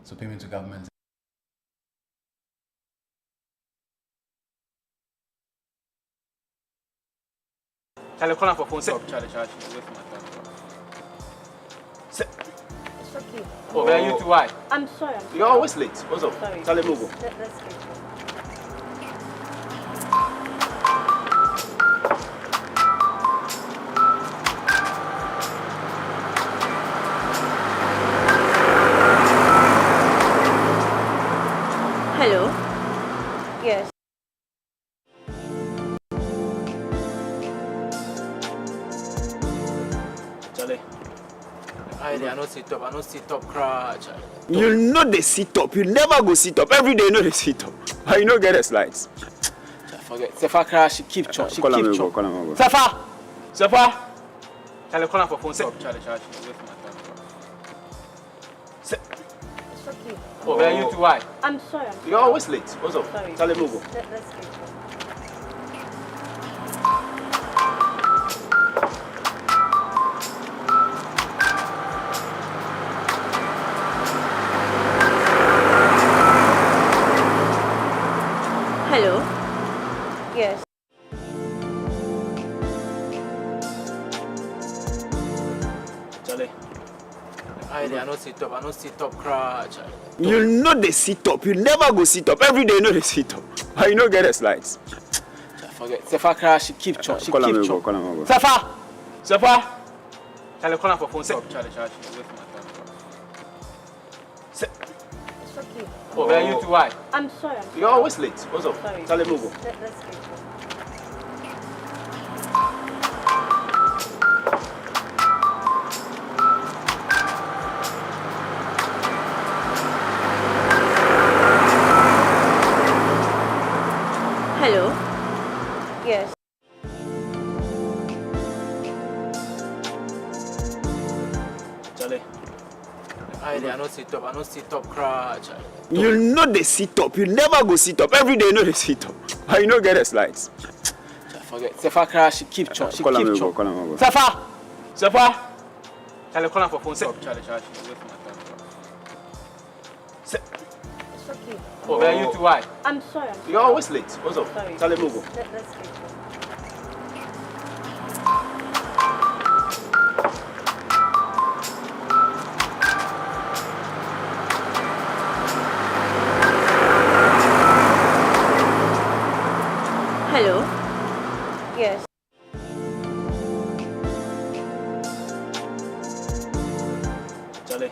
So payment to government. Charlie, call for phone. Charlie, wait for my phone. It's okay. Oh, where are you to why? I'm sorry. You're always late. What's up? Sorry. Charlie, move on. Let's go. Hello? Yes. Charlie. I don't sit up. I don't sit up, cry, Charlie. You know they sit up. You never go sit up. Every day you know they sit up. How you know get the slides? Forget. Sefa crash. She keep chop. She Call keep him, chop. call him. Sefa. Charlie, call for phone. Charlie, wait for my phone. It's okay. Oh, where are you to why? I'm sorry. You're always late. What's up? Sorry. Charlie, move on. Let's go. Hello? Yes. Charlie. I don't sit up. I don't sit up, cry, Charlie. You know they sit up. You never go sit up. Every day you know they sit up. How you know get the slides? Forget. Sefa crash. She keep chop. She Call keep him, chop. call him. Sefa. Charlie, call for phone. Charlie, wait for my phone. It's okay. Oh, where are you to why? I'm sorry. You're always late. What's up? Sorry. Charlie, move on. Let's go. Hello? Yes. Charlie. I don't sit up. I don't sit up, cry, Charlie. You know they sit up. You never go sit up. Every day you know they sit up. How you know get the slides? Forget. Sefa crash. She keep chop. She Call keep him, chop. call him. Sefa. Charlie, call for phone. Charlie, wait for my phone. It's okay. Oh, where are you to why? I'm sorry. You're always late. What's up? Sorry. Charlie, move on. Let's go. Hello? Yes. Charlie.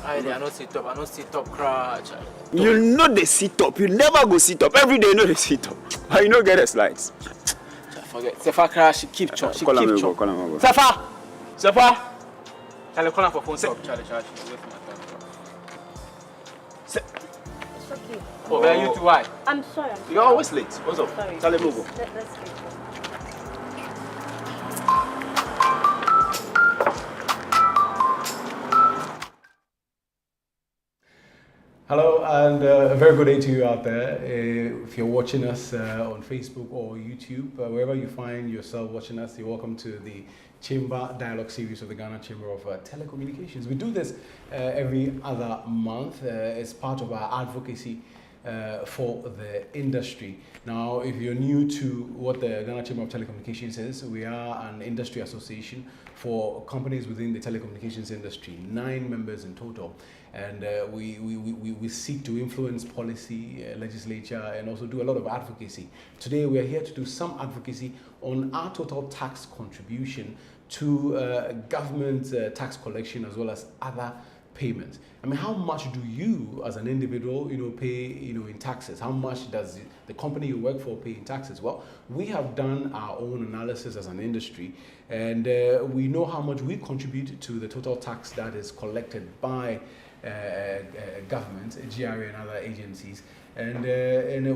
I don't sit up. I don't sit up, cry, Charlie. You know they sit up. You never go sit up. Every day you know they sit up. How you know get the slides? Forget. Sefa crash. She keep chop. She Call keep him, chop. call him. Sefa. Charlie, call for phone. Charlie, wait for my phone. It's okay. Oh, where are you to why? I'm sorry. You're always late. What's up? Sorry. Charlie, move on. Let's go. Hello and a very good day to you out there. If you're watching us on Facebook or YouTube, wherever you find yourself watching us, you're welcome to the Chamber Dialogue series of the Ghana Chamber of Telecommunications. We do this every other month as part of our advocacy for the industry. Now, if you're new to what the Ghana Chamber of Telecommunications is, we are an industry association for companies within the telecommunications industry, 9 members in total. And we seek to influence policy, legislature, and also do a lot of advocacy. Today, we are here to do some advocacy on our total tax contribution to government tax collection as well as other payments. I mean, how much do you, as an individual, pay, in taxes? How much does the company you work for pay in taxes? Well, we have done our own analysis as an industry, and we know how much we contribute to the total tax that is collected by government, GRA, and other agencies. And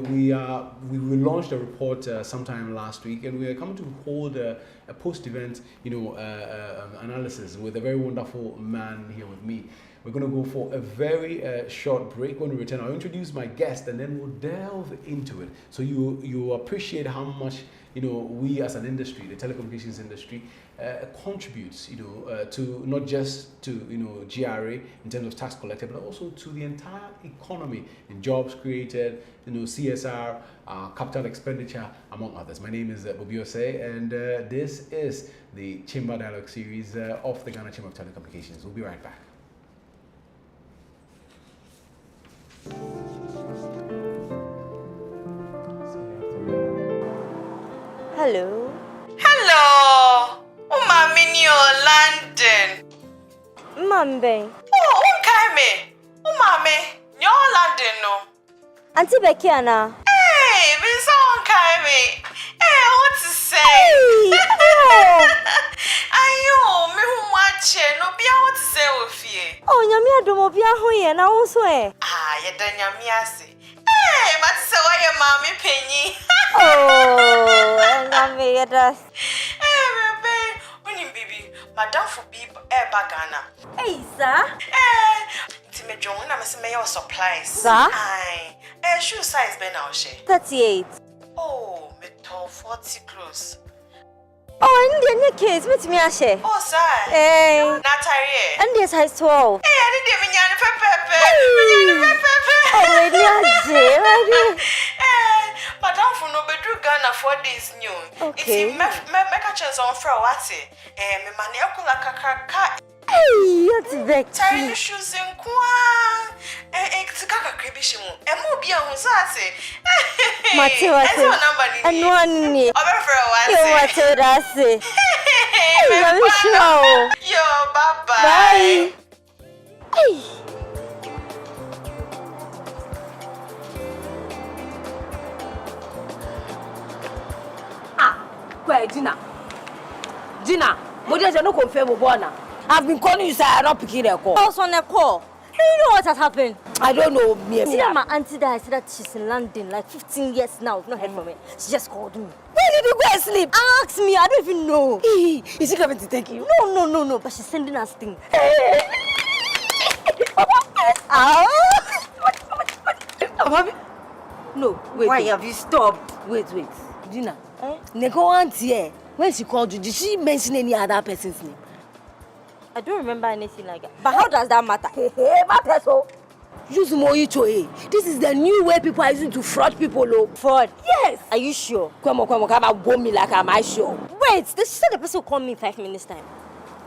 we launched a report sometime last week, and we are coming to hold a post-event, analysis with a very wonderful man here with me. We're going to go for a very short break. When we return, I'll introduce my guest, and then we'll delve into it, so you appreciate how much we as an industry, the telecommunications industry, contributes, to not just to, GRA in terms of tax collected, but also to the entire economy in jobs created, CSR, capital expenditure, among others. My name is Bobiose, and this is the Chamber Dialogue series of the Ghana Chamber of Telecommunications. We'll be right back. Hello. Hello. Mama in your London. Mambe. Oh, okay, Mama, your London, no. Auntie Becky Anna. Hey, be so okay, Hey, what to say? Ayo, me who watch no be what to say with you. Oh, nyame adomo bia ho ye na wo so e. You done nyame ase. Hey, but say why your mommy penny. Oh, nyame ye das. Hey, baby, when you baby, madam for be Ghana. Hey, sir. Me join na me say me your supplies. Sir? Aye. Shoe size be now she. 38. Oh, me tall 40 close. Oh, and the case with me a share. Oh, sir. Hey. Natalie. And this size 12. Hey, I didn't even know pepe. Oh, really? Madam for no bedru Ghana 4 days new. Okay. It's make a chance on for what? Me mani akula kaka. Hey, that's Becky. Tiny shoes in kwa. Kaka kribishimu. Mo bia hu so ase. Matilda. Ese number ni. And one ni. Over for what? You Matilda say. Hey, I'm sure. Yo, bye-bye. Bye. Hey. Where Gina, what does no confirm Bona? I've been calling you, sir. I'm not picking a call. I was on a call. Do you know what has happened? I don't know. See that my auntie that I said that she's in London like 15 years now. I've not heard from her. She just called me. Where did you go and sleep? Ask me. I don't even know. Is she coming to take you? No. But she's sending us things. No, wait. Why have you stopped? Wait. Gina, Neko auntie, when she called you, did she mention any other person's name? I don't remember anything like that. But how does that matter? Matter so. Use Moicho. This is the new way people are using to fraud people. Fraud? Yes. Are you sure? Come on, go me like am I sure? Wait, they said the person will call me in 5 minutes time.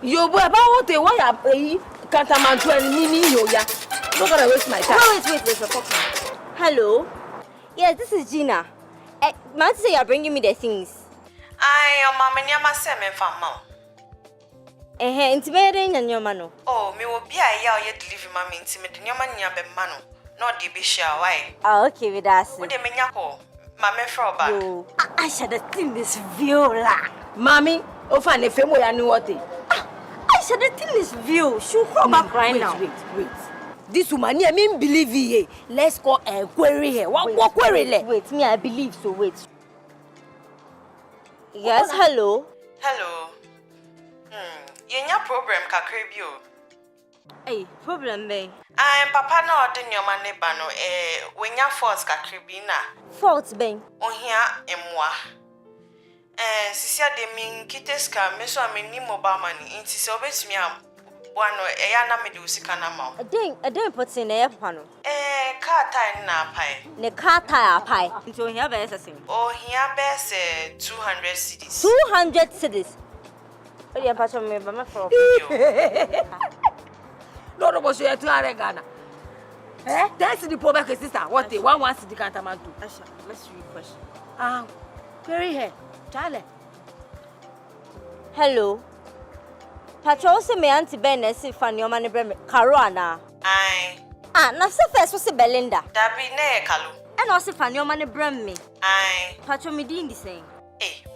Yo, boy, about what they want to can't man to any yo ya. Not gonna waste my time. Wait, there's a talking. Hello? Yes, this is Gina. My auntie say you're bringing me the things. Your mama nyama se me fama. Intimating and your mano. Oh, me will be a year yet deliver mammy intimate nyama nya be mano. Not the bisha why. Ah, okay, with us. Would they menyako? Mama for back. Yo, I should have seen this viola. Mommy, offer ne femo ya ni what? I should have seen this view. She'll come back right now. Wait. This woman, I mean, believe ye. Let's call and query her. What query? Wait, me, I believe so. Wait. Yes, hello. Hello. Yenya problem kakribio. Hey, problem me. Papa na odin your man neba no wenya force kakribina. Fault ben. Ohia emwa. Sisia de min kiteska me so ameni mobile money. Inti se obetumi am wano eya na me de usika na ma. I don't put in a pano. Car time na pai. Ne car tire pie. Into here be assassin. Ohia be se 200 cedis. 200 cedis. Oh, yeah, patch on me, but my fault. No, but you have to Ghana. That's the poor sister. What they one city can't amount to. Asha, let's read question. Query her. Charlie. Hello. Patrol say me auntie Ben si fan your money brem Caruana. Aye. Na se first was Belinda. Dabi ne kalu. And also fan your money brem me. Aye. Patrol me din the same.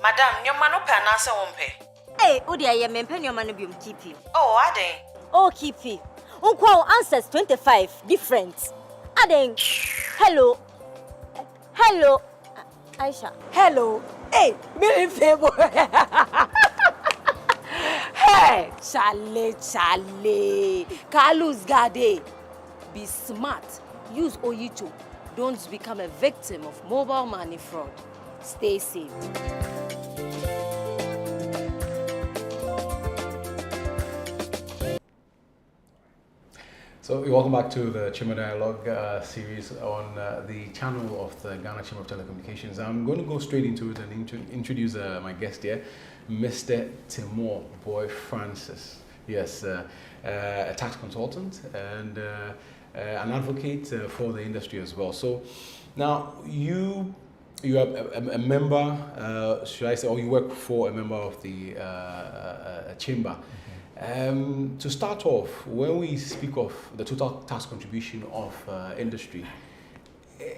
Madam, your man open answer won't Hey, Odia, ye men pen your money be keep you. Oh, Aden. Oh, keep you. Unqual answers 25 different. Aden. Hello. Aisha. Hello. Hey, me favor. Hey, Charlie. Carlos Gade. Be smart. Use Oyicho. Don't become a victim of mobile money fraud. Stay safe. So welcome back to the Chamber Dialogue series on the channel of the Ghana Chamber of Telecommunications. I'm going to go straight into it and introduce my guest here, Mr. Timor Boy Francis. Yes, a tax consultant and an advocate for the industry as well. So now you are a member, should I say, or you work for a member of the chamber. To start off, when we speak of the total tax contribution of industry,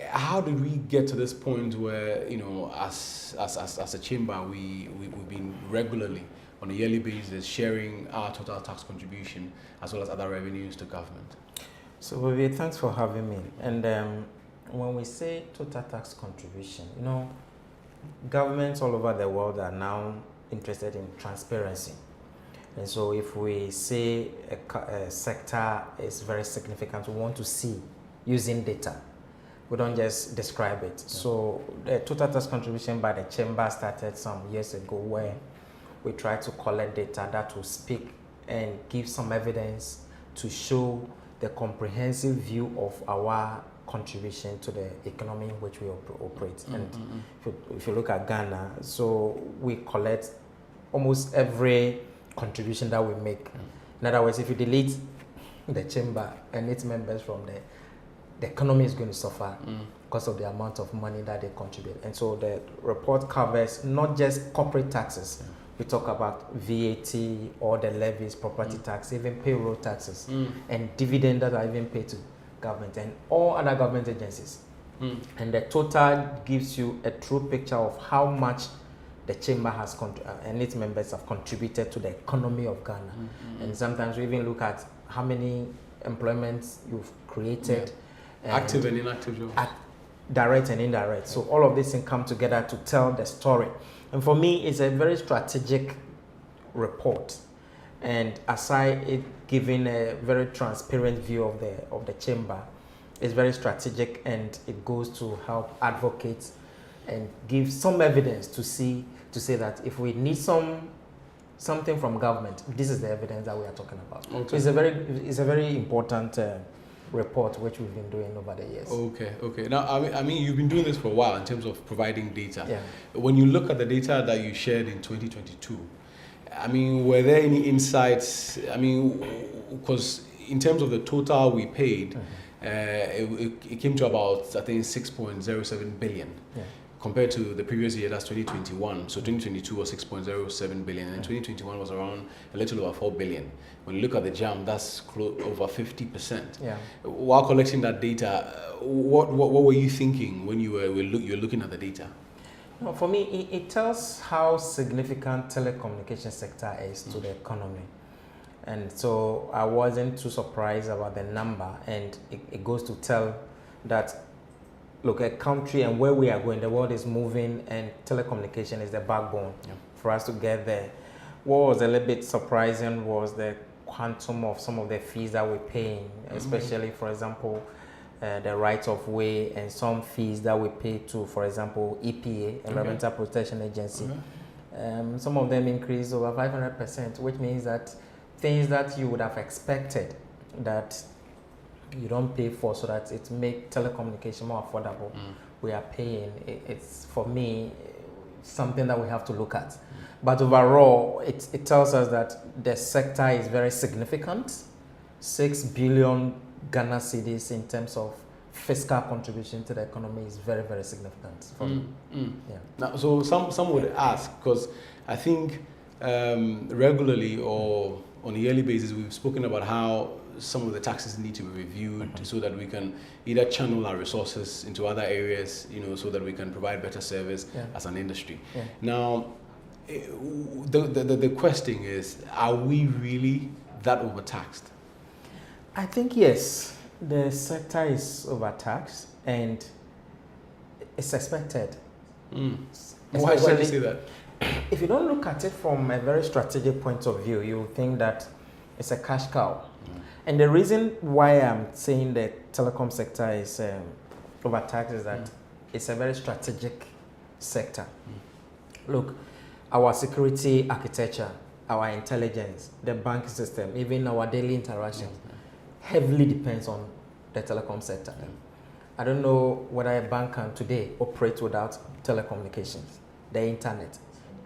how did we get to this point where, as a chamber, we've been regularly on a yearly basis sharing our total tax contribution as well as other revenues to government? So, Vivi, thanks for having me. And when we say total tax contribution, governments all over the world are now interested in transparency. And so if we say a sector is very significant, we want to see using data. We don't just describe it. Yeah. So the total tax contribution by the chamber started some years ago where we try to collect data that will speak and give some evidence to show the comprehensive view of our contribution to the economy in which we operate. And if you look at Ghana, so we collect almost every contribution that we make. In other words, if you delete the chamber and its members from there, the economy is going to suffer because of the amount of money that they contribute. And so the report covers not just corporate taxes. We talk about VAT, all the levies, property tax, even payroll taxes, and dividend that are even paid to government and all other government agencies. And the total gives you a true picture of how much the chamber has and its members have contributed to the economy of Ghana. And sometimes we even look at how many employments you've created. Active and inactive jobs. Direct and indirect. So all of these things come together to tell the story. And for me, it's a very strategic report. And aside it giving a very transparent view of the chamber, it's very strategic and it goes to help advocates and give some evidence to say that if we need something from government, this is the evidence that we are talking about. Okay. So it's a very important report which we've been doing over the years. Okay. Now, I mean, you've been doing this for a while in terms of providing data. Yeah. When you look at the data that you shared in 2022, I mean, were there any insights? I mean, because in terms of the total we paid, it came to about, I think, 6.07 billion. Yeah. Compared to the previous year, that's 2021. So 2022 was 6.07 billion, and 2021 was around a little over 4 billion. When you look at the jump, that's over 50%. Yeah. While collecting that data, what were you thinking when you were looking at the data? No, for me, it tells how significant telecommunications sector is to the economy. And so I wasn't too surprised about the number, and it goes to tell that, look, a country and where we are going, the world is moving, and telecommunication is the backbone for us to get there. What was a little bit surprising was the quantum of some of the fees that we're paying, especially, for example, the right of way and some fees that we pay to, for example, EPA, Environmental Protection Agency. Some of them increased over 500%, which means that things that you would have expected that you don't pay for, so that it make telecommunication more affordable, we are paying. It's, for me, something that we have to look at. But overall, it tells us that the sector is very significant. 6 billion Ghana cedis in terms of fiscal contribution to the economy is very, very significant for me. Yeah. Now, so some would ask, because I think regularly or on a yearly basis, we've spoken about how some of the taxes need to be reviewed so that we can either channel our resources into other areas, so that we can provide better service as an industry. Yeah. Now, the question is, are we really that overtaxed? I think yes, the sector is overtaxed, and it's expected. Why do you say that? If you don't look at it from a very strategic point of view, you think that it's a cash cow. And the reason why I'm saying the telecom sector is overtaxed is that it's a very strategic sector. Look, our security architecture, our intelligence, the banking system, even our daily interactions heavily depends on the telecom sector. Yeah. I don't know whether a bank can today operate without telecommunications, the internet.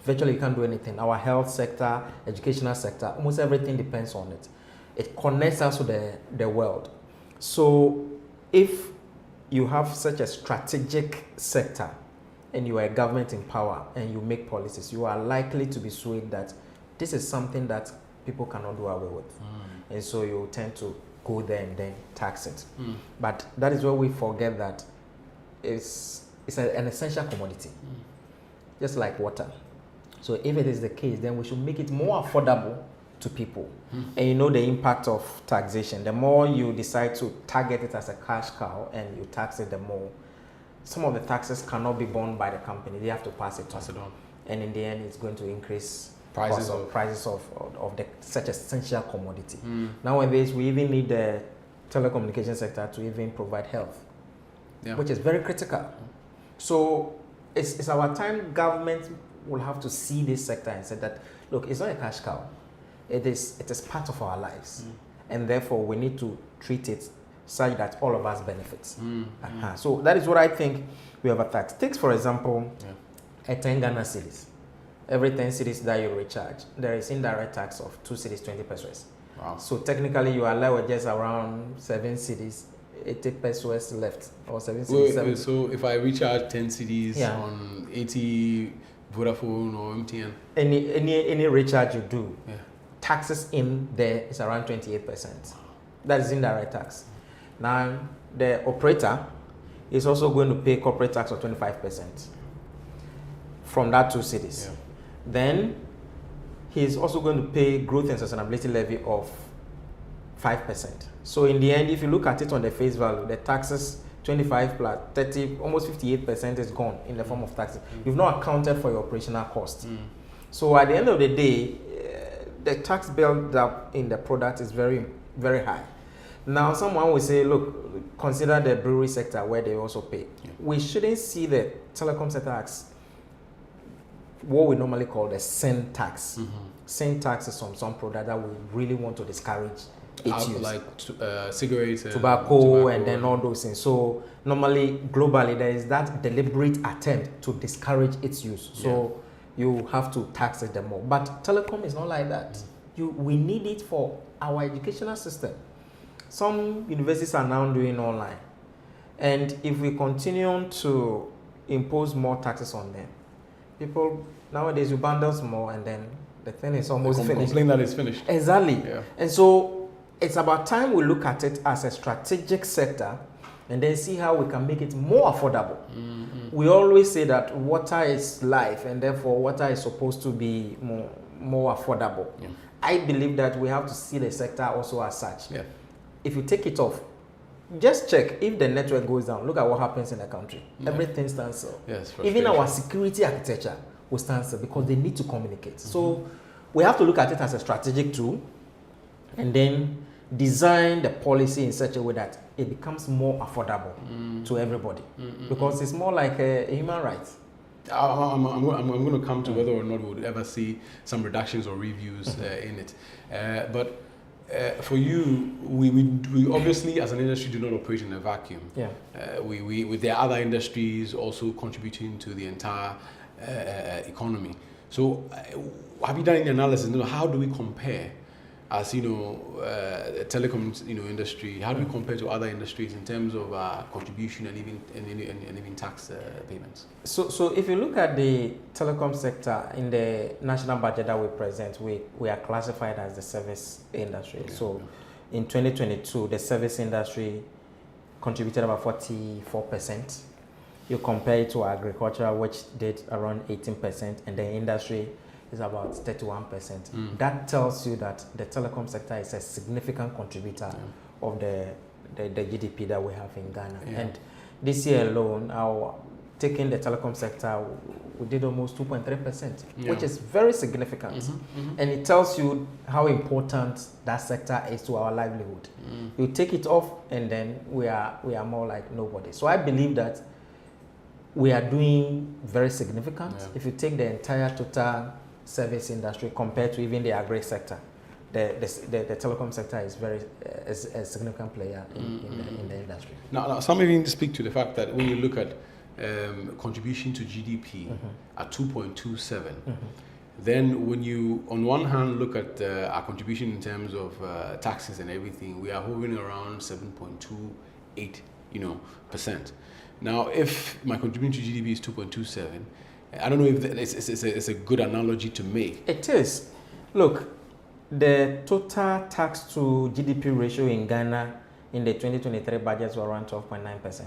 Virtually you can't do anything. Our health sector, educational sector, almost everything depends on it. It connects us to the world. So if you have such a strategic sector and you are a government in power and you make policies, you are likely to be swayed that this is something that people cannot do away with. And so you tend to go there and then tax it. But that is where we forget that it's an essential commodity, just like water. So if it is the case, then we should make it more affordable to people. And you know the impact of taxation. The more you decide to target it as a cash cow and you tax it, the more some of the taxes cannot be borne by the company. They have to pass it on. And in the end, it's going to increase prices of such essential commodity. Nowadays, we even need the telecommunication sector to even provide health, which is very critical. So it's our time. Government will have to see this sector and say that, look, it's not a cash cow. It is part of our lives, and therefore we need to treat it such that all of us benefit. So that is what I think we have a tax. Take for example, a 10 Ghana cedis. Every 10 cedis that you recharge, there is indirect tax of 2 cedis 20 pesos. Wow. So technically you are left with just around 7 cedis, 80 pesos left, or 7 cedis. So if I recharge 10 cedis on 80 Vodafone or MTN, any recharge you do, taxes in there is around 28%. That is indirect tax. Now the operator is also going to pay corporate tax of 25% from that 2 cedis. Then he's also going to pay growth and sustainability levy of 5%. So in the end, if you look at it on the face value, the taxes 25 plus 30, almost 58% is gone in the form of taxes. You've not accounted for your operational cost. So at the end of the day, the tax build up in the product is very, very high. Now someone will say, look, consider the brewery sector where they also pay. We shouldn't see the telecom sector as what we normally call the sin tax. Sin tax is on some product that we really want to discourage its use. Like cigarettes, tobacco, and then all those things. So normally, globally, there is that deliberate attempt to discourage its use. So you have to tax it the more. But telecom is not like that. We need it for our educational system. Some universities are now doing online. And if we continue to impose more taxes on them, people nowadays you bundle more and then the thing is almost finished. Complain that it's finished. Exactly. And so it's about time we look at it as a strategic sector and then see how we can make it more affordable. We always say that water is life and therefore water is supposed to be more affordable. I believe that we have to see the sector also as such. If you take it off, just check if the network goes down. Look at what happens in the country. Everything stands still. Even our security architecture will stand still because they need to communicate. So we have to look at it as a strategic tool and then design the policy in such a way that it becomes more affordable to everybody because it's more like a human right. I'm going to come to whether or not we would ever see some reductions or reviews in it. But for you, we obviously as an industry do not operate in a vacuum. There are other industries also contributing to the entire economy. So have you done any analysis? How do we compare as telecom industry? How do we compare to other industries in terms of contribution and even tax payments? So if you look at the telecom sector in the national budget that we present, we are classified as the service industry. In 2022, the service industry contributed about 44%. You compare it to agriculture, which did around 18%, and the industry is about 31%. That tells you that the telecom sector is a significant contributor of the GDP that we have in Ghana. And this year alone, taking the telecom sector, we did almost 2.3%, which is very significant. And it tells you how important that sector is to our livelihood. You take it off, and then we are more like nobody. So I believe that we are doing very significant. If you take the entire total service industry compared to even the agri sector, the telecom sector is is a significant player in the industry. Now, some even speak to the fact that when you look at contribution to GDP at 2.27, then when you, on one hand, look at our contribution in terms of taxes and everything, we are hovering around 7.28, percent. Now, if my contribution to GDP is 2.27, I don't know if it's a good analogy to make. It is. Look, the total tax to GDP ratio in Ghana in the 2023 budget was around 12.9%. Okay.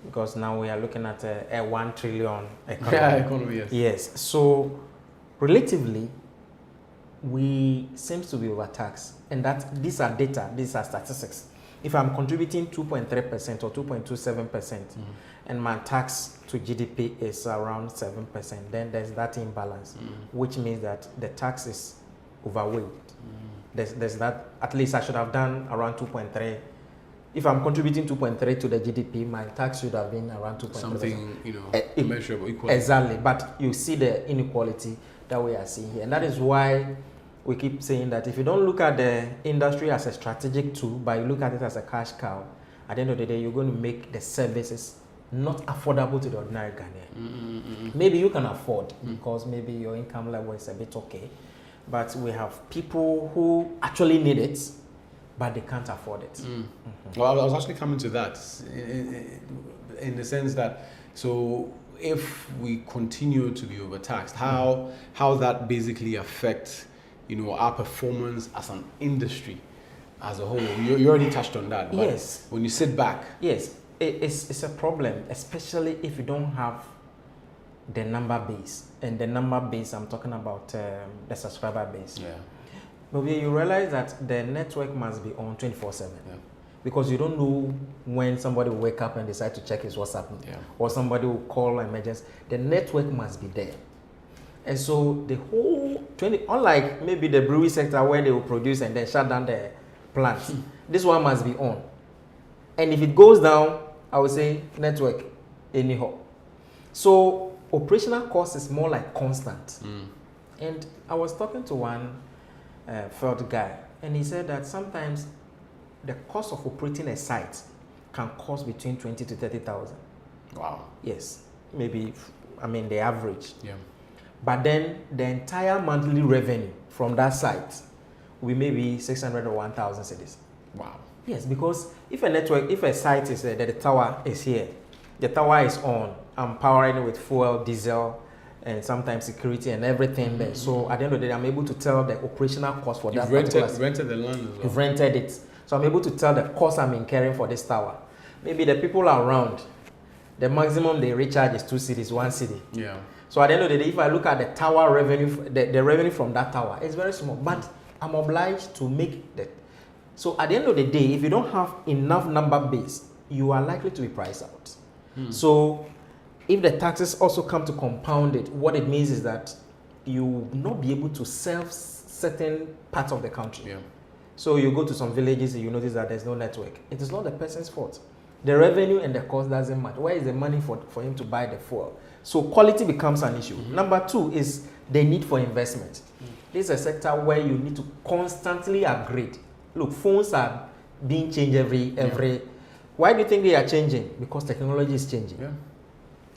Because now we are looking at a 1 trillion economy. Yeah, economy, yes. Yes. So, relatively, we seems to be overtaxed. And that these are data, these are statistics. If I'm contributing 2.3% or 2.27%, and my tax to GDP is around 7%, then there's that imbalance, which means that the tax is overweight. There's that, at least I should have done around 2.3. If I'm contributing 2.3 to the GDP, my tax should have been around 2.3. Something, measurable, equal. Exactly, but you see the inequality that we are seeing here. And that is why we keep saying that if you don't look at the industry as a strategic tool, but you look at it as a cash cow, at the end of the day, you're going to make the services not affordable to the ordinary Ghanaian. Maybe you can afford because maybe your income level is a bit okay, but we have people who actually need it, but they can't afford it. Well, I was actually coming to that in the sense that, so if we continue to be overtaxed, how that basically affects our performance as an industry as a whole. You already touched on that. But yes. When you sit back. Yes, it's a problem, especially if you don't have the number base. And the number base, I'm talking about the subscriber base. Yeah. But you realize that the network must be on 24/7. Yeah. Because you don't know when somebody will wake up and decide to check his WhatsApp. Yeah. Or somebody will call emergency. The network must be there. And so the whole unlike maybe the brewery sector where they will produce and then shut down the plants, this one must be on. And if it goes down, I would say network anyhow. So operational cost is more like constant. And I was talking to one field guy, and he said that sometimes the cost of operating a site can cost between 20 to 30,000. Wow. Yes, maybe the average. Yeah. But then the entire monthly revenue from that site will be maybe 600 or 1,000 cedis. Wow. Yes, because if a site is that the tower is here, the tower is on, I'm powering it with fuel, diesel, and sometimes security and everything there. So at the end of the day, I'm able to tell the operational cost for that particular site. You've rented the land as well. You've rented it. So I'm able to tell the cost I'm incurring for this tower. Maybe the people around, the maximum they recharge is 2 cities, 1 city. Yeah. So at the end of the day, if I look at the tower revenue, the revenue from that tower, it's very small. But I'm obliged to make that. So at the end of the day, if you don't have enough number base, you are likely to be priced out. So if the taxes also come to compound it, what it means is that you will not be able to serve certain parts of the country. Yeah. So you go to some villages and you notice that there's no network. It is not the person's fault. The revenue and the cost doesn't matter. Where is the money for him to buy the fuel? So quality becomes an issue. Number two is the need for investment. This is a sector where you need to constantly upgrade. Look, phones are being changed every. Why do you think they are changing? Because technology is changing. Yeah.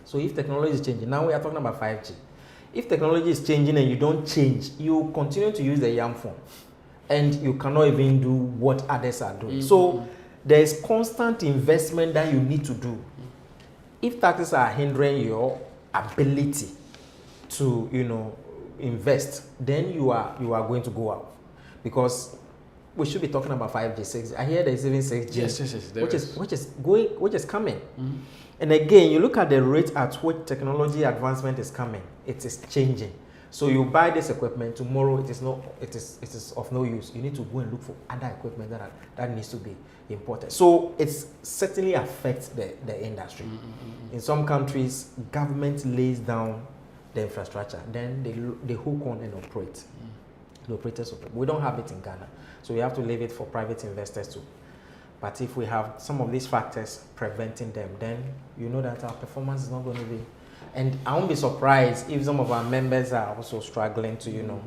So if technology is changing, now we are talking about 5G. If technology is changing and you don't change, you continue to use the YAM phone, and you cannot even do what others are doing. So there is constant investment that you need to do. If taxes are hindering your ability to invest, then you are going to go out, because we should be talking about 5G, 6G. I hear there's even 6G, Yes, which is coming. And again, you look at the rate at which technology advancement is coming. It is changing. So you buy this equipment, tomorrow it is of no use. You need to go and look for other equipment that needs to be imported. So it certainly affects the industry. In some countries, government lays down the infrastructure, then they hook on and operate. The operators operate. We don't have it in Ghana, so we have to leave it for private investors too. But if we have some of these factors preventing them, then you know that our performance is not going to be And I won't be surprised if some of our members are also struggling to,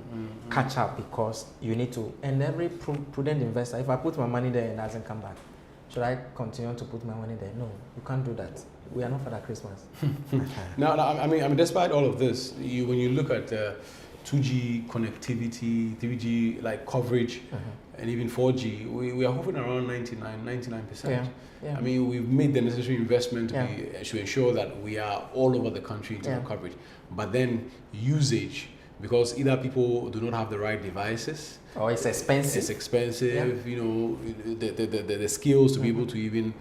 catch up, because you need to. And every prudent investor, if I put my money there and it doesn't come back, should I continue to put my money there? No, you can't do that. We are not for that Christmas. No, I mean, despite all of this, when you look at 2G connectivity, 3G like coverage, and even 4G, we are hovering around 99%. Yeah. I mean, we've made the necessary investment to ensure that we are all over the country in terms of coverage. But then usage, because either people do not have the right devices, or it's expensive. It's expensive, the skills to be able to even,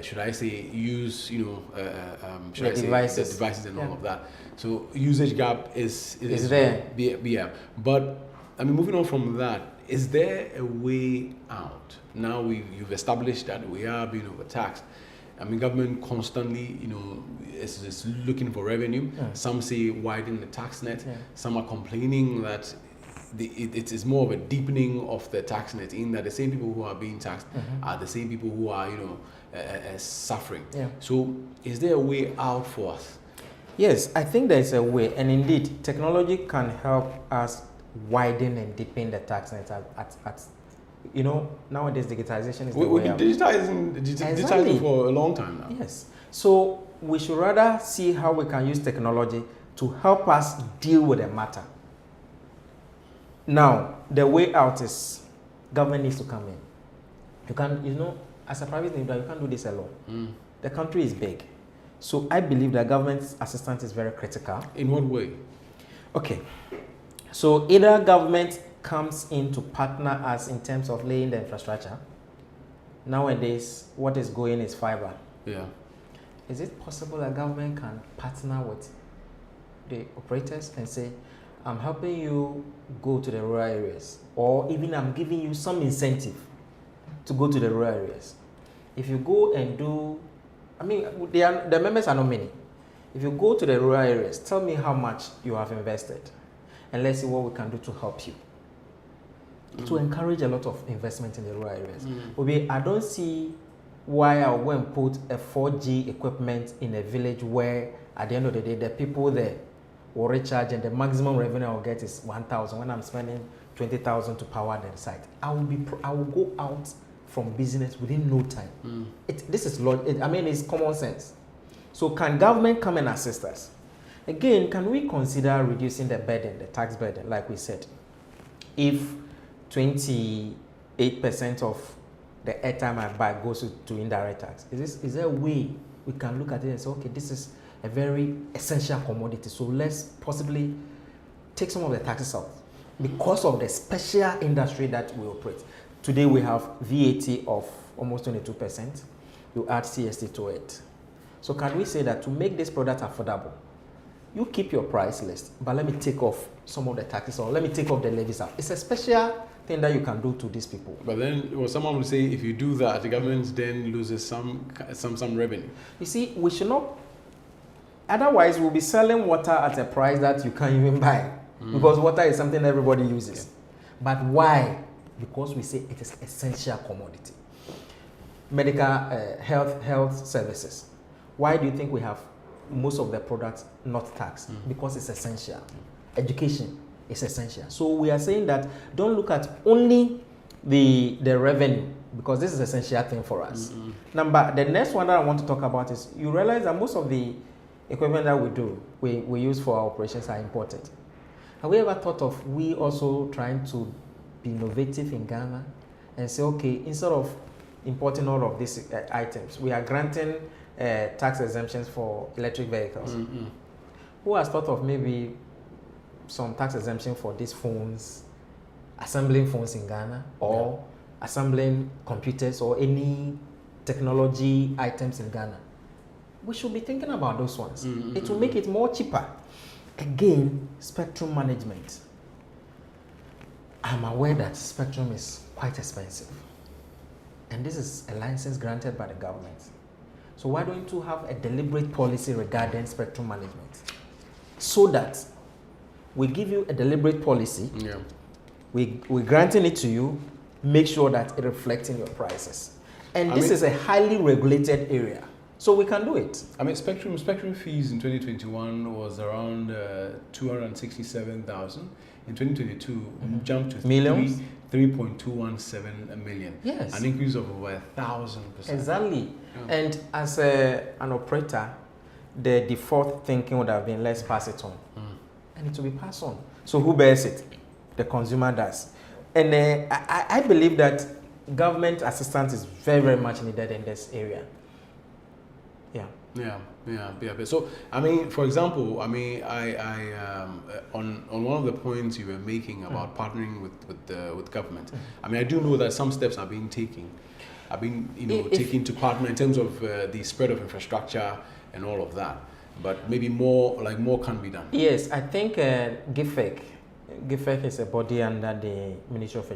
should I say, use, the devices and all of that. So usage gap is there. Yeah. But I mean, moving on from that, is there a way out? Now you've established that we are being overtaxed. I mean, government constantly, is looking for revenue. Some say widen the tax net. Some are complaining that it is more of a deepening of the tax net, in that the same people who are being taxed are the same people who are, suffering. So is there a way out for us? Yes, I think there is a way, and indeed, technology can help us widen and deepen the tax net at nowadays digitization is the way We've been out. digitizing for a long time now. Yes. So we should rather see how we can use technology to help us deal with the matter. Now, the way out is government needs to come in. You can, as a private individual, you can't do this alone. The country is big. So I believe that government's assistance is very critical. In what way? Okay. So either government comes in to partner us in terms of laying the infrastructure. Nowadays, what is going is fiber. Yeah. Is it possible that government can partner with the operators and say, I'm helping you go to the rural areas, or even I'm giving you some incentive to go to the rural areas? If you go and do, the members are not many. If you go to the rural areas, tell me how much you have invested, and let's see what we can do to help you. To encourage a lot of investment in the rural areas. I don't see why I'll go and put a 4G equipment in a village where at the end of the day, the people there will recharge and the maximum revenue I'll get is 1,000 when I'm spending 20,000 to power the site. I will go out from business within no time. It's common sense. So can government come and assist us? Again, can we consider reducing the burden, the tax burden, like we said? If 28% of the airtime I buy goes to indirect tax, is there a way we can look at it and say, okay, this is a very essential commodity, so let's possibly take some of the taxes out because of the special industry that we operate. Today we have VAT of almost 22%. You add CST to it. So can we say that to make this product affordable, you keep your price list, but let me take off some of the taxes, or let me take off the levies out. It's a special thing that you can do to these people. But then, someone will say, if you do that, the government then loses some revenue. You see, we should not. Otherwise, we'll be selling water at a price that you can't even buy, because water is something everybody uses. But why? Because we say it is essential commodity. Medical health services. Why do you think we have most of the products not taxed? Because it's essential. Education is essential. So we are saying that don't look at only the revenue, because this is an essential thing for us. The next one that I want to talk about is, you realize that most of the equipment that we use for our operations are imported. Have we ever thought of we also trying to be innovative in Ghana and say, okay, instead of importing all of these items, we are granting tax exemptions for electric vehicles? Who has thought of maybe some tax exemption for these phones, assembling phones in Ghana, or assembling computers or any technology items in Ghana? We should be thinking about those ones. It will make it more cheaper. Again, spectrum management. I'm aware that spectrum is quite expensive, and this is a license granted by the government. So why don't you have a deliberate policy regarding spectrum management, so that we give you a deliberate policy, we're granting it to you, make sure that it reflects in your prices. And this is a highly regulated area. So we can do it. I mean, spectrum fees in 2021 was around 267,000. In 2022, jumped to Millions? 3.217 million. Yes. An increase of over 1,000%. Exactly. Yeah. And as an operator, the default thinking would have been, let's pass it on. And it will be passed on. So who bears it? The consumer does. And I believe that government assistance is very, very much needed in this area. Yeah. Yeah. So, I mean, for example, I mean, on one of the points you were making about partnering with government, I mean, I do know that some steps are being taken. Taken to partner in terms of the spread of infrastructure and all of that. But maybe more can be done. Yes, I think GIFEC is a body under the Ministry of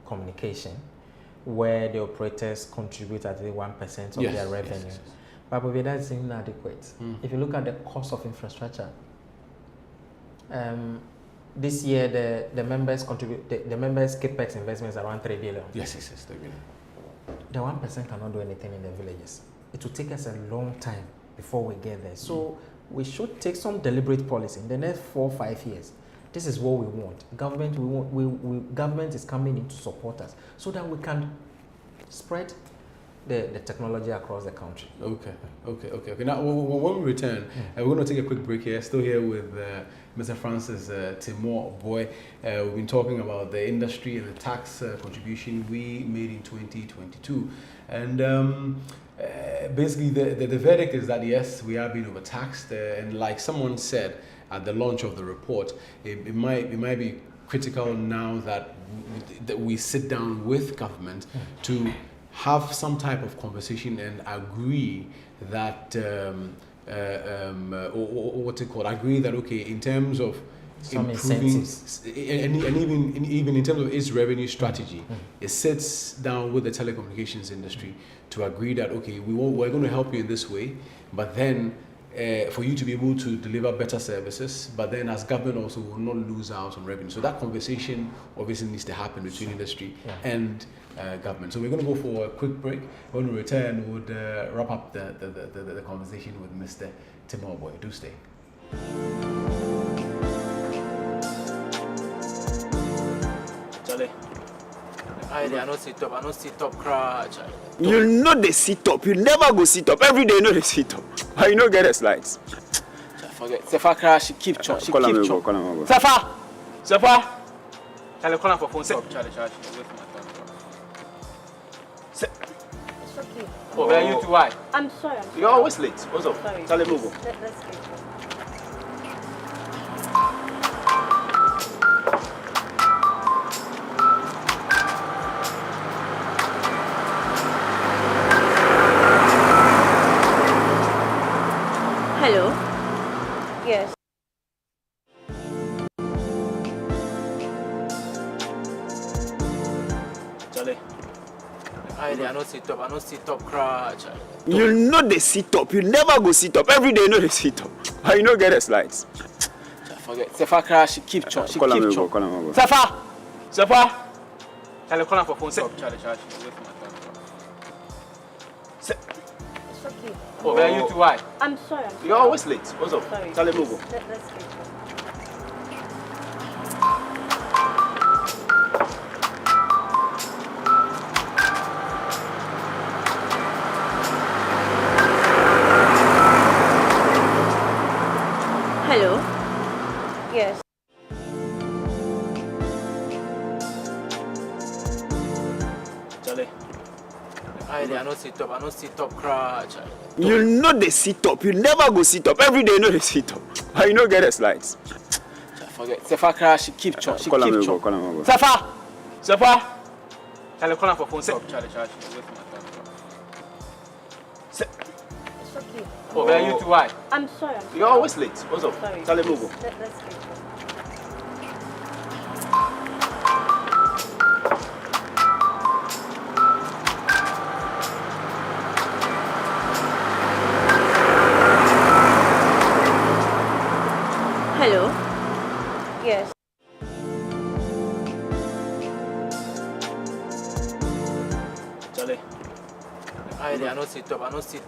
Communication, where the operators contribute at least 1% of their revenue. Yes. But that is inadequate. If you look at the cost of infrastructure, this year the members contribute, the members' capex investments around 3 billion. Yes, 3 billion. The 1% cannot do anything in the villages. It will take us a long time before we get there. So we should take some deliberate policy in the next 4 or 5 years. This is what we want. Government is coming in to support us so that we can spread the technology across the country. Okay. Now, when we return, we're going to take a quick break here. Still here with Mr. Francis Timor Boy. We've been talking about the industry and the tax contribution we made in 2022. And basically, the verdict is that, yes, we are being overtaxed. And like someone said at the launch of the report, it might be critical now that we sit down with government to have some type of conversation and agree that agree that, okay, in terms of some improving incentives, and even in terms of its revenue strategy, it sits down with the telecommunications industry to agree that, okay, we're going to help you in this way, but then for you to be able to deliver better services, but then as government also will not lose out on revenue. So that conversation obviously needs to happen between industry and government. So we're going to go for a quick break. When we return, we'll wrap up the conversation with Mr. Timor Boy. Do stay. Charlie, I don't sit up, cry, Charlie. You know they sit up. You never go sit up. Every day you know they sit up. How you know get the slides? Forget. Sefa crash, she keep chop. Call him over. Sefa! Charlie, call her for phone. Charlie. Wait for my phone. It's okay. Oh, where are you two? Why? I'm sorry. You're always late. What's up? Sorry. Charlie, move on. Let's go. Hello? Yes. Charlie, I don't sit up, cry, Charlie. You know they sit up. You never go sit up. Every day you know they sit up. How you know get the slides? Forget. Sefa crash, she keep chop. Call him over. Sefa! Charlie, call her for phone. Charlie, wait for my phone. It's okay. Oh, where are you two? Why? I'm sorry. You're always late. What's up? Sorry. Charlie, move on. Let's go. Hello? Yes. Charlie, I don't sit up, cry, Charlie. You know they sit up. You never go sit up. Every day you know they sit up. How you know get the slides? Forget. Sefa crash, she keep chop. Call him over. Sefa! Charlie, call her for phone. Charlie, wait for my phone. It's okay. Oh, where are you two? Why? I'm sorry. You're always late. What's up? Sorry. Charlie, move on. Let's go. Hello? Yes. Charlie, I don't sit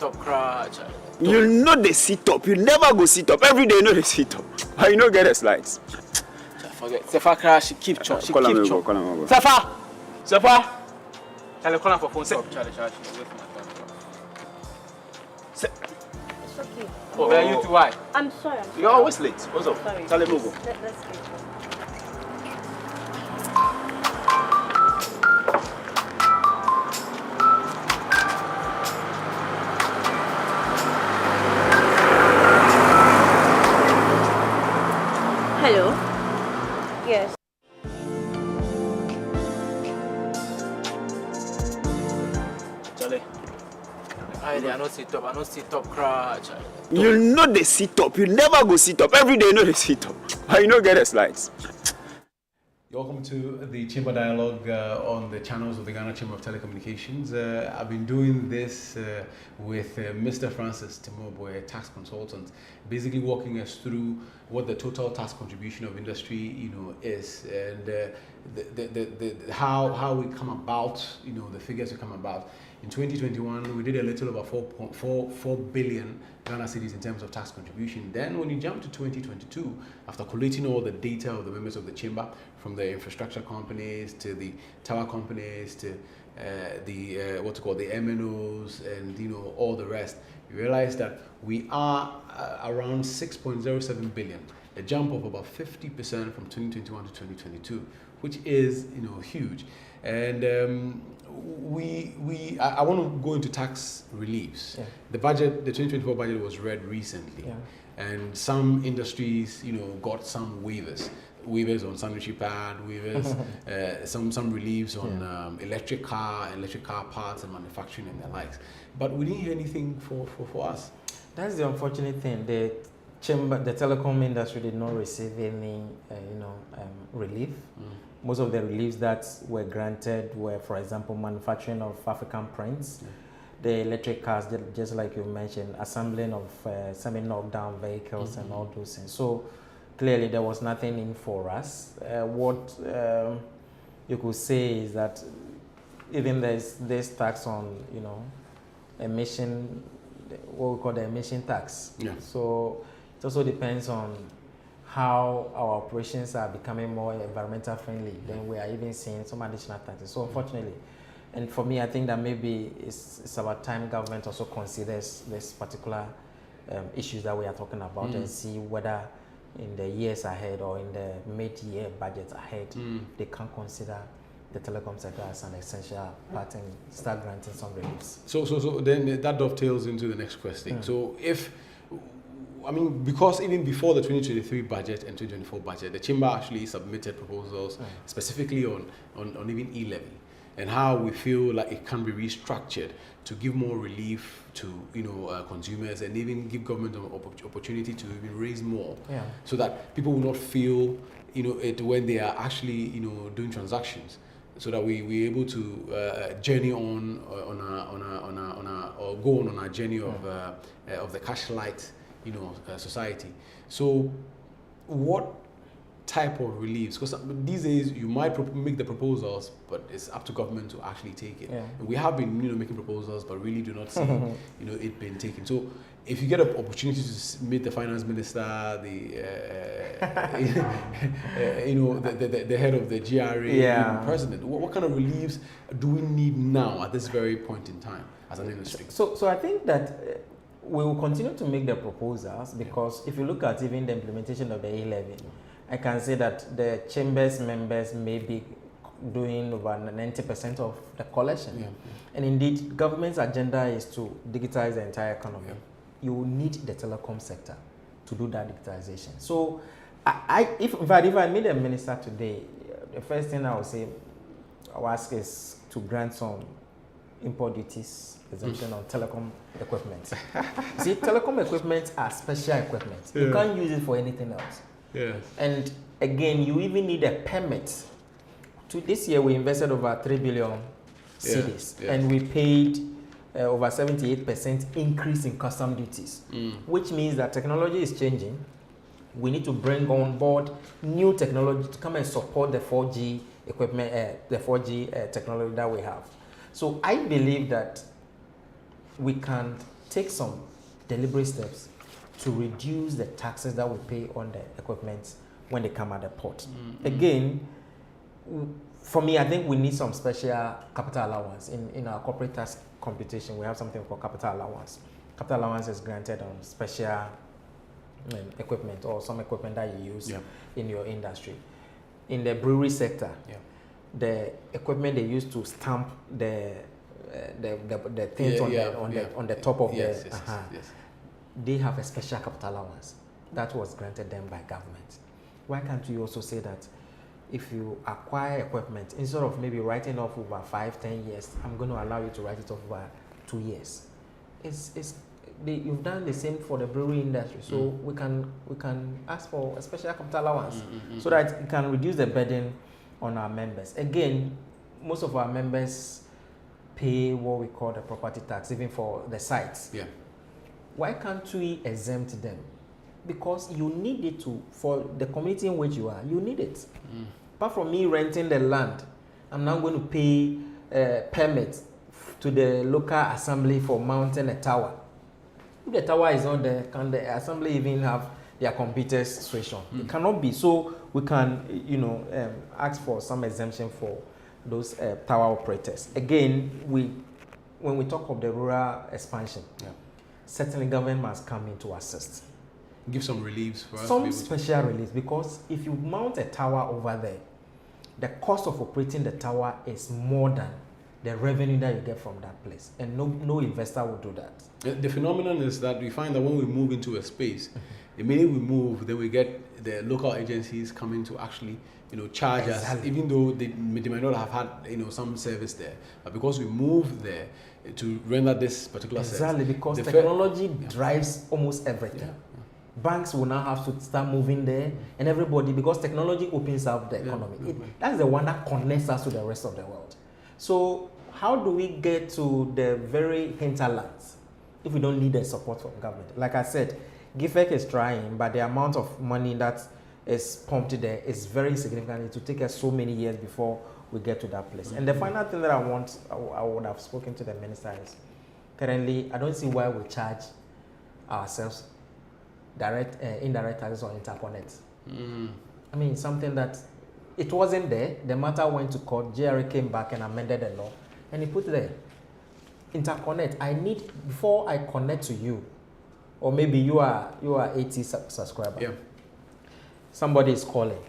up, cry, Charlie. You know they sit up. You never go sit up. Every day you know they sit up. Why you no get the slides? Forget. Sefa crash, she keep chop. Call him over. Sefa! Charlie, call her for phone. Charlie, wait for my time. It's okay. Oh, where are you two? Why? I'm sorry. You're always late. What's up? Sorry. Tell him over. Let's go. Hello. Yes. Charlie. I don't sit up, cry, Charlie. You know they sit up. You never go sit up. Every day you know they sit up. Why you no get the slides? Welcome to the Chamber Dialogue on the channels of the Ghana Chamber of Telecommunications. I've been doing this with Mr. Francis Timobo, a tax consultant, basically walking us through what the total tax contribution of industry, is, and how we come about, the figures we come about. In 2021, we did a little over 4.4 billion Ghana cedis in terms of tax contribution. Then when you jump to 2022, after collating all the data of the members of the chamber, from the infrastructure companies to the tower companies to the MNOs and all the rest, you realize that we are around 6.07 billion, a jump of about 50% from 2021 to 2022, which is huge. And I want to go into tax reliefs. Yeah. The 2024 budget was read recently, and some industries, got some waivers on sanitary pad, waivers, some reliefs on electric car parts and manufacturing and the likes. But we didn't hear anything for us. That's the unfortunate thing. The telecom industry did not receive any, relief. Most of the reliefs that were granted were, for example, manufacturing of African prints, the electric cars, just like you mentioned, assembling of semi-knockdown vehicles and all those things. So clearly there was nothing in for us. What you could say is that even there's this tax on, emission, what we call the emission tax. Yeah. So it also depends on how our operations are becoming more environmental friendly. Then we are even seeing some additional taxes. So unfortunately, and for me, I think that maybe it's about time government also considers this particular issues that we are talking about and see whether in the years ahead or in the mid-year budget ahead, they can consider the telecom sector as an essential part and start granting some reliefs. So then that dovetails into the next question. So because even before the 2023 budget and 2024 budget, the chamber actually submitted proposals specifically on even e-levy and how we feel like it can be restructured to give more relief to consumers and even give government an opportunity to even raise more, so that people will not feel it when they are actually doing transactions, so that we able to journey on our journey of the cash light society. So what type of reliefs? Because these days you might make the proposals, but it's up to government to actually take it. And we have been making proposals, but really do not see it being taken. So if you get an opportunity to meet the finance minister, the the head of the GRA, president, what kind of reliefs do we need now at this very point in time as an industry? So I think that we will continue to make the proposals, because if you look at even the implementation of the E11, I can say that the chamber's members may be doing over 90% of the collection. And indeed, government's agenda is to digitize the entire economy. You will need the telecom sector to do that digitization. So if I meet a minister today, the first thing I would say, I will ask is to grant some import duties exemption on telecom equipment. See, telecom equipment are special equipment. You can't use it for anything else. And again, you even need a permit. This year we invested over 3 billion cedis, and we paid over 78% increase in custom duties, which means that technology is changing. We need to bring on board new technology to come and support the 4G equipment, the 4G technology that we have. So I believe that we can take some deliberate steps to reduce the taxes that we pay on the equipment when they come at the port. Again, for me, I think we need some special capital allowance. In our corporate tax computation, we have something called capital allowance. Capital allowance is granted on special equipment or some equipment that you use in your industry. In the brewery sector, the equipment they use to stamp the things on the top of they have a special capital allowance that was granted them by government. Why can't you also say that if you acquire equipment, instead of maybe writing off over 5-10 years, I'm going to allow you to write it off over 2 years? You've done the same for the brewery industry, so we can ask for a special capital allowance so that it can reduce the burden on our members. Again, most of our members pay what we call the property tax, even for the sites. Yeah. Why can't we exempt them? Because you need it for the community in which you are. You need it. Apart from me renting the land, I'm now going to pay permits to the local assembly for mounting a tower. If the tower is not there, can the assembly even have their computers switched on? It cannot be. So we can, ask for some exemption for those tower operators. Again, when we talk of the rural expansion, certainly government must come in to assist. Give some reliefs for us. Some special reliefs, because if you mount a tower over there, the cost of operating the tower is more than the revenue that you get from that place, and no investor will do that. The phenomenon is that we find that when we move into a space, the minute we move, then we get the local agencies coming to actually, charge us, even though they might not have had, some service there, but because we move there to render this particular service. Exactly, because technology drives almost everything. Banks will now have to start moving there, and everybody, because technology opens up the economy. That's the one that connects us to the rest of the world. So how do we get to the very hinterlands if we don't need the support from government? Like I said, GIFEC is trying, but the amount of money that is pumped there is very significant. It will take us so many years before we get to that place. And the final thing that I would have spoken to the minister is, currently, I don't see why we charge ourselves direct, indirect taxes on interconnect. I mean, something that it wasn't there. The matter went to court. GRA came back and amended the law, and he put there, interconnect. I need, before I connect to you, or maybe you are 80 subscriber. Yeah. Somebody is calling.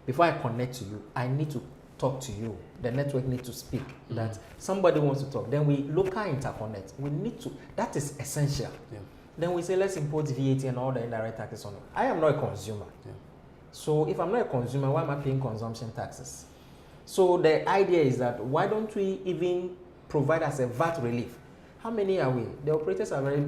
Before I connect to you, I need to talk to you. The network needs to speak that somebody wants to talk. Then we local interconnect. We need to. That is essential. Yeah. Then we say, let's import VAT and all the indirect taxes on it. I am not a consumer. Yeah. So if I'm not a consumer, why am I paying consumption taxes? So the idea is that why don't we even provide us a VAT relief? How many are we? The operators are very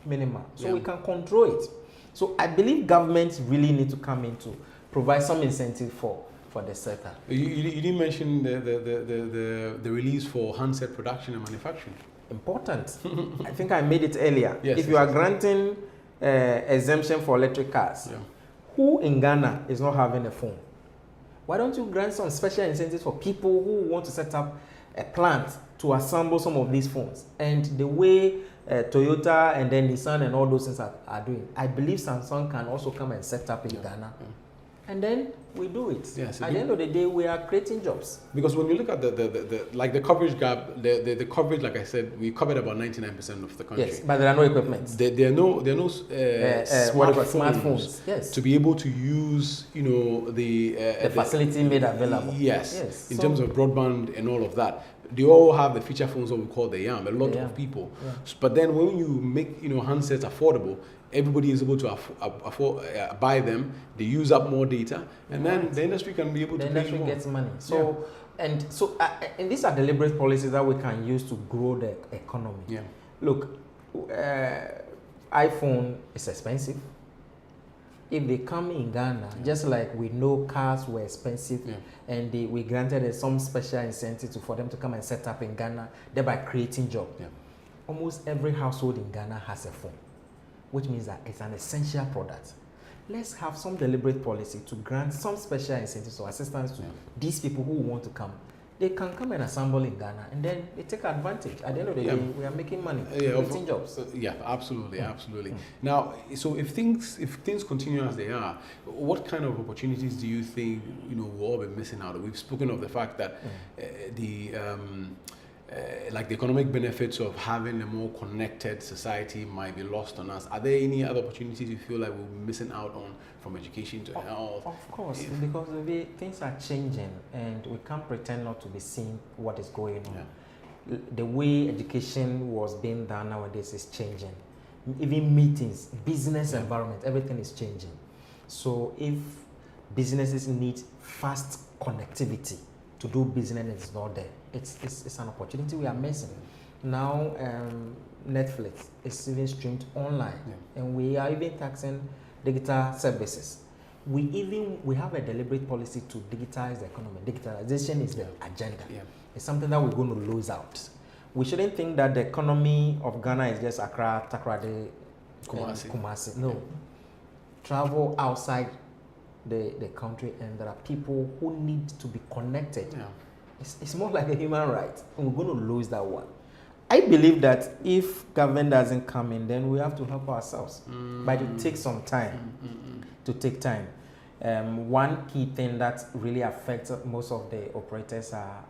minimal. So we can control it. So I believe governments really need to come in to provide some incentive for the sector. You didn't mention the release for handset production and manufacturing. Important. I think I made it earlier. Yes, if you are granting exemption for electric cars, who in Ghana is not having a phone? Why don't you grant some special incentives for people who want to set up a plant to assemble some of these phones? And the way Toyota and then Nissan and all those things are doing, I believe Samsung can also come and set up in Ghana. And then we do it. Yes, at the end of the day, we are creating jobs. Because when you look at the coverage gap, the coverage, like I said, we covered about 99% of the country. Yes, but there are no equipment. There are no smartphones. Yes. To be able to use, the facility made available. Yes. In terms of broadband and all of that. They all have the feature phones, what we call the YAM, a lot of people. Yeah. But then when you make, handsets affordable, everybody is able to buy them. They use up more data, and then the industry can be able to pay more. The industry gets money. So, and these are deliberate policies that we can use to grow the economy. Yeah. Look, iPhone is expensive. If they come in Ghana, just like we know cars were expensive, and we granted some special incentive for them to come and set up in Ghana, thereby creating jobs. Yeah. Almost every household in Ghana has a phone, which means that it's an essential product. Let's have some deliberate policy to grant some special incentives or assistance to these people who want to come. they can come and assemble in Ghana, and then they take advantage. At the end of the day, we are making money, creating jobs. Yeah, absolutely. Now, so if things continue as they are, what kind of opportunities do you think we'll all be missing out? We've spoken of the fact that like the economic benefits of having a more connected society might be lost on us. Are there any other opportunities you feel like we'll be missing out on, from education to health? Of course, because the way things are changing, and we can't pretend not to be seeing what is going on. Yeah. The way education was being done nowadays is changing. Even meetings, business environment, everything is changing. So if businesses need fast connectivity to do business, it's not there. It's an opportunity we are missing. Now Netflix is even streamed online, and we are even taxing digital services. We have a deliberate policy to digitize the economy. Digitalization is the agenda. Yeah. It's something that we're going to lose out. We shouldn't think that the economy of Ghana is just Accra, Takoradi, Kumasi. No. Travel outside the country, and there are people who need to be connected. Yeah. It's more like a human right, and we're going to lose that one. I believe that if government doesn't come in, then we have to help ourselves. But it takes some time to take time. One key thing that really affects most of the operators are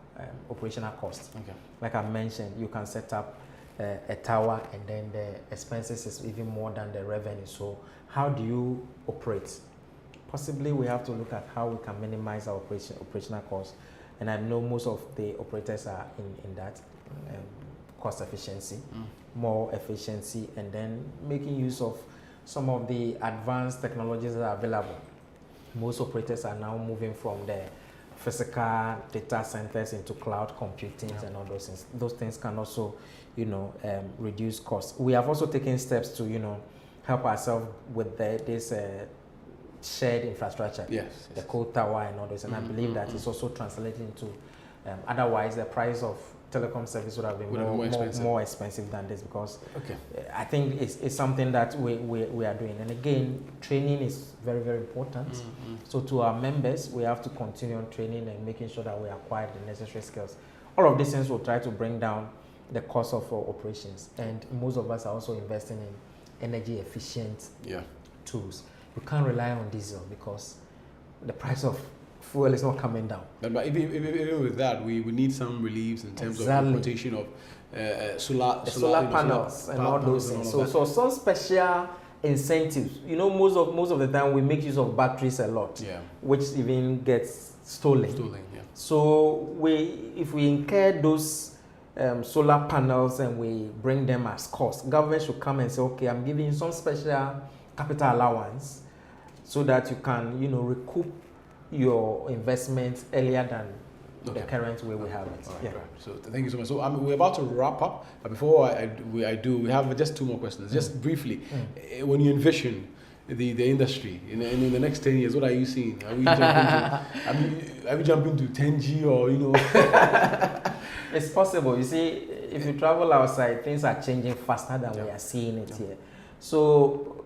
operational costs. Okay. Like I mentioned, you can set up a tower, and then the expenses is even more than the revenue. So how do you operate? Possibly we have to look at how we can minimize our operational costs. And I know most of the operators are in that cost efficiency, more efficiency, and then making use of some of the advanced technologies that are available. Most operators are now moving from the physical data centers into cloud computing and all those things. Those things can also, reduce costs. We have also taken steps to, help ourselves with this shared infrastructure, the cold tower and all this, and I believe that it's also translated into. Otherwise, the price of telecom service would have been more expensive than this, because I think it's something that we are doing. And again, training is very, very important. So to our members, we have to continue on training and making sure that we acquire the necessary skills. All of these things will try to bring down the cost of our operations. And most of us are also investing in energy efficient tools. You can't rely on diesel because the price of fuel is not coming down. But even with that, we need some reliefs in terms of implementation of solar panels and all those things. So some special incentives. Most of the time we make use of batteries a lot, which even gets stolen. So if we incur those solar panels and we bring them as cost, government should come and say, okay, I'm giving you some special capital allowance, so that you can, recoup your investments earlier than the current way we have it. Right. So thank you so much. So we're about to wrap up, but before we have just two more questions. Just briefly, when you envision the industry in the next 10 years, what are you seeing? Are we jumping to 10G or It's possible. You see, if you travel outside, things are changing faster than we are seeing it here. So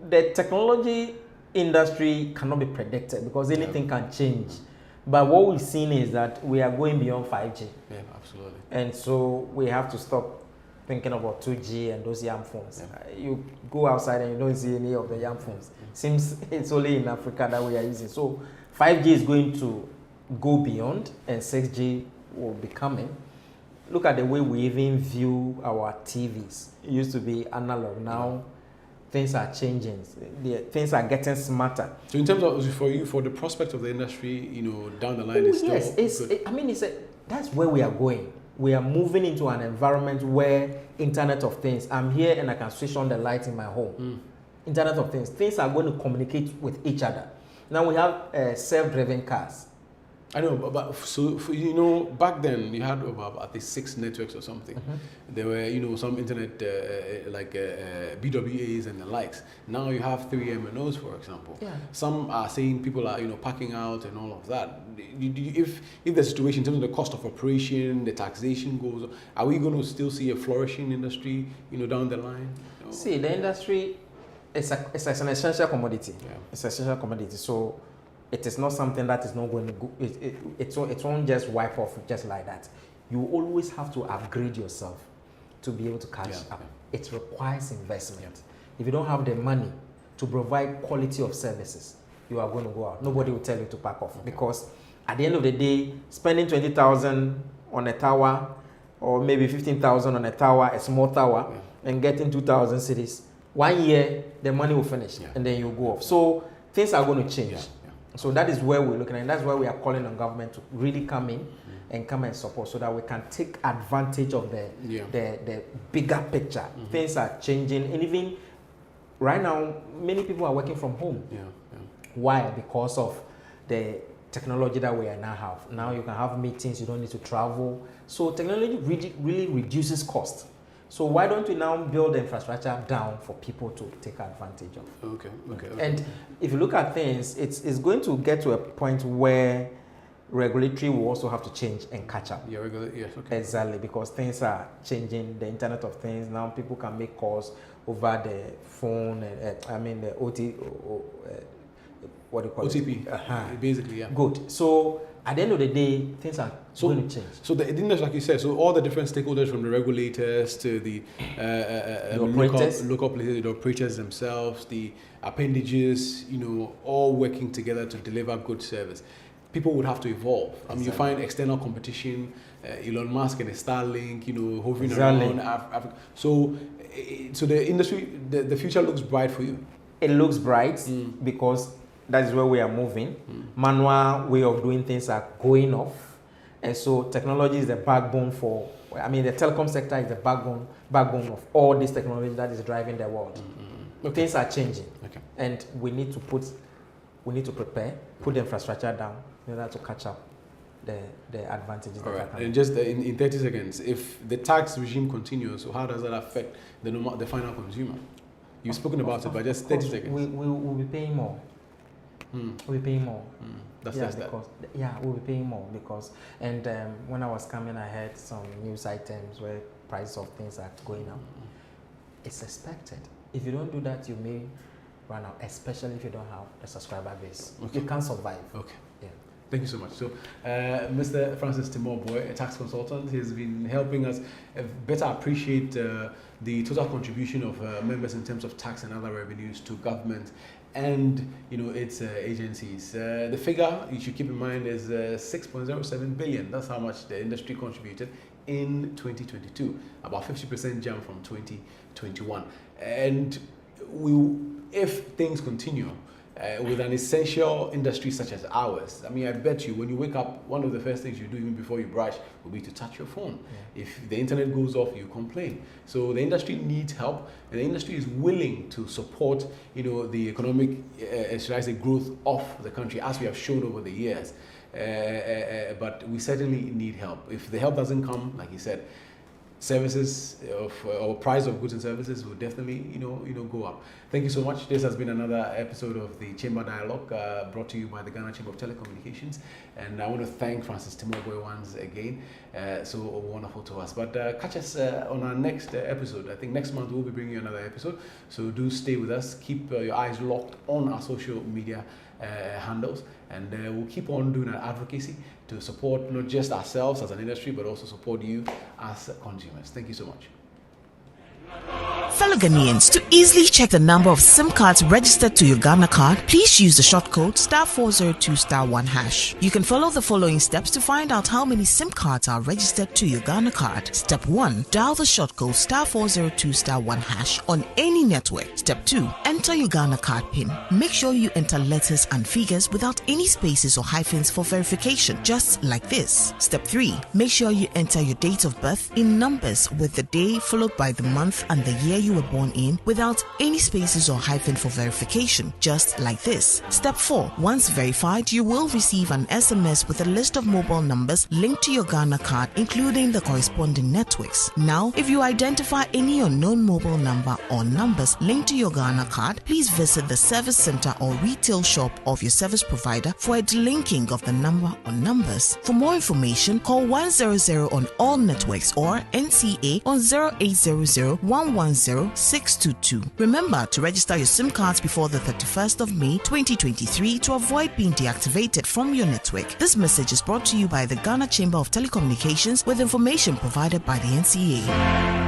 the technology industry cannot be predicted because anything can change. But what we've seen is that we are going beyond 5G. Yeah, absolutely. And so we have to stop thinking about 2G and those young phones. You go outside and you don't see any of the young phones. Seems it's only in Africa that we are using. So 5G is going to go beyond, and 6G will be coming. Look at the way we even view our TVs. It used to be analog. Now things are changing. Things are getting smarter. So in terms of for the prospect of the industry, down the line, is still that's where we are going. We are moving into an environment where Internet of Things. I'm here and I can switch on the light in my home. Internet of Things. Things are going to communicate with each other. Now we have self-driving cars. I know, but back then you had about I think 6 networks or something. There were some internet like BWAs and the likes. Now you have 3 MNOs, for example. Some are saying people are packing out and all of that. If the situation in terms of the cost of operation, the taxation goes, are we going to still see a flourishing industry down the line? See, the industry it's an essential commodity. It's an essential commodity. So it is not something that is not going to go, it won't just wipe off just like that. You always have to upgrade yourself to be able to catch up. It requires investment. If you don't have the money to provide quality of services, you are going to go out. Nobody will tell you to pack off, because at the end of the day, spending 20,000 on a tower, or maybe 15,000 on a tower, a small tower, and getting 2,000 cities, 1 year the money will finish, and then you go off. So things are going to change. So that is where we're looking at, and that's why we are calling on government to really come in and come and support, so that we can take advantage of the bigger picture. Things are changing, and even right now, many people are working from home. Why? Because of the technology that we now have. Now you can have meetings, you don't need to travel. So technology really reduces cost. So why don't we now build the infrastructure down for people to take advantage of? Okay. And if you look at things, it's going to get to a point where regulatory will also have to change and catch up. Yes, okay. Exactly, because things are changing. The Internet of Things, now people can make calls over the phone, the OT, what do you call OTP, it? basically, yeah. Good. So at the end of the day, things are going to change. So the industry, like you said, so all the different stakeholders, from the regulators to the local places, the operators themselves, the appendages, all working together to deliver good service. People would have to evolve. I mean, you find external competition, Elon Musk and Starlink, hovering around Africa. So the industry, the future looks bright for you. It looks bright because that is where we are moving. Manual way of doing things are going off, and so technology is the backbone for. The telecom sector is the backbone of all this technology that is driving the world. Things are changing, and we need to prepare, put the infrastructure down in order to catch up the advantages. All right. And just in 30 seconds, if the tax regime continues, so how does that affect the final consumer? You've spoken about it, but just 30 seconds. We'll be paying more. We'll be paying more. We'll be paying more because, and when I was coming, I heard some news items where price of things are going up. It's expected. If you don't do that, you may run out, especially if you don't have a subscriber base. You can't survive. Okay. Yeah. Thank you so much. So, Mr. Francis Timor-Boy, a tax consultant, has been helping us better appreciate the total contribution of members in terms of tax and other revenues to government and its agencies. The figure you should keep in mind is 6.07 billion. That's how much the industry contributed in 2022, about 50% jump from 2021. And if things continue with an essential industry such as ours, I bet you when you wake up, one of the first things you do even before you brush will be to touch your phone. If the internet goes off, you complain. So the industry needs help, and the industry is willing to support, the economic, growth of the country, as we have shown over the years. But we certainly need help. If the help doesn't come, like you said, services or price of goods and services will definitely go up. Thank you so much. This has been another episode of the Chamber Dialogue brought to you by the Ghana Chamber of Telecommunications, and I want to thank Francis Timor-Boy once again. So wonderful to us. But catch us on our next episode. I think next month we'll be bringing you another episode, so do stay with us. Keep your eyes locked on our social media handles, and we'll keep on doing our advocacy to support not just ourselves as an industry, but also support you as consumers. Thank you so much. Fellow Ghanaians, to easily check the number of SIM cards registered to your Ghana card, please use the shortcode *402*1#. You can follow the following steps to find out how many SIM cards are registered to your Ghana card. Step 1. Dial the shortcode *402*1# on any network. Step 2. Enter your Ghana card PIN. Make sure you enter letters and figures without any spaces or hyphens for verification, just like this. Step 3. Make sure you enter your date of birth in numbers with the day followed by the month and the year you were born in without any spaces or hyphen for verification, just like this. Step 4. Once verified, you will receive an SMS with a list of mobile numbers linked to your Ghana card, including the corresponding networks. Now, if you identify any unknown mobile number or numbers linked to your Ghana card, please visit the service center or retail shop of your service provider for a delinking of the number or numbers. For more information, call 100 on all networks or NCA on 0800 110 622. Remember to register your SIM cards before the 31st of May 2023 to avoid being deactivated from your network. This message is brought to you by the Ghana Chamber of Telecommunications with information provided by the NCA.